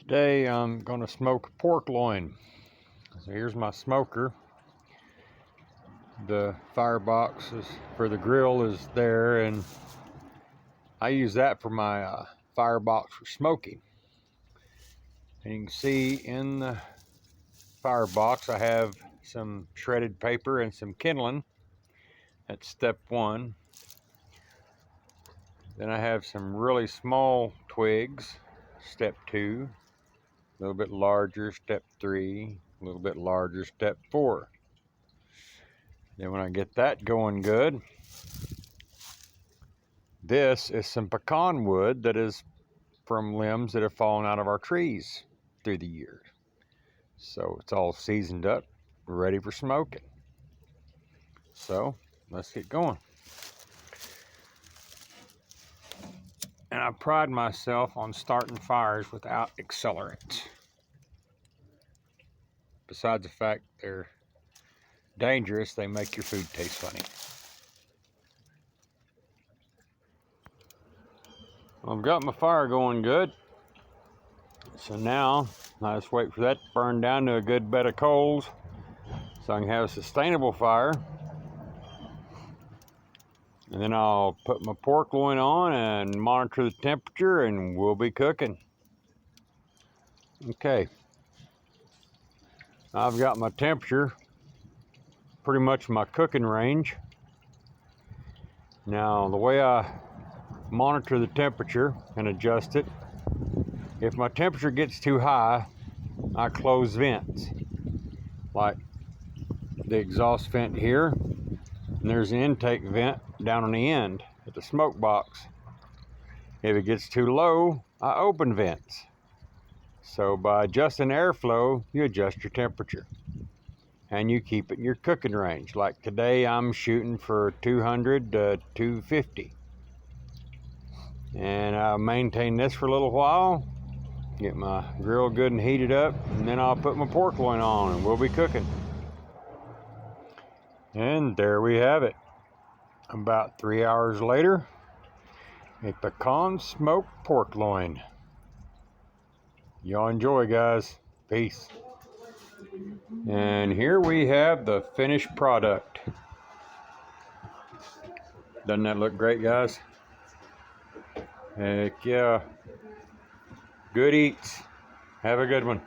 Today I'm going to smoke pork loin. So here's my smoker. The firebox for the grill is there, and I use that for my firebox for smoking. And you can see in the firebox I have some shredded paper and some kindling. That's step one. Then I have some really small twigs, step two. A little bit larger, step three. A little bit larger, step four. Then when I get that going good, this is some pecan wood that is from limbs that have fallen out of our trees through the years. So it's all seasoned up, ready for smoking. So let's get going. And I pride myself on starting fires without accelerants. Besides the fact they're dangerous, they make your food taste funny. I've got my fire going good. So now I just wait for that to burn down to a good bed of coals so I can have a sustainable fire. And then I'll put my pork loin on and monitor the temperature, and we'll be cooking. Okay. I've got my temperature pretty much my cooking range. Now, the way I monitor the temperature and adjust it, if my temperature gets too high, I close vents. Like the exhaust vent here, and there's an intake vent down on the end at the smoke box. If it gets too low, I open vents. So by adjusting airflow, you adjust your temperature and you keep it in your cooking range. Like today, I'm shooting for 200 to 250. And I'll maintain this for a little while, get my grill good and heated up, and then I'll put my pork loin on and we'll be cooking. And there we have it. About 3 hours later, a pecan smoked pork loin. Y'all enjoy, guys. Peace. And here we have the finished product. Doesn't that look great, guys? Heck yeah. Good eats. Have a good one.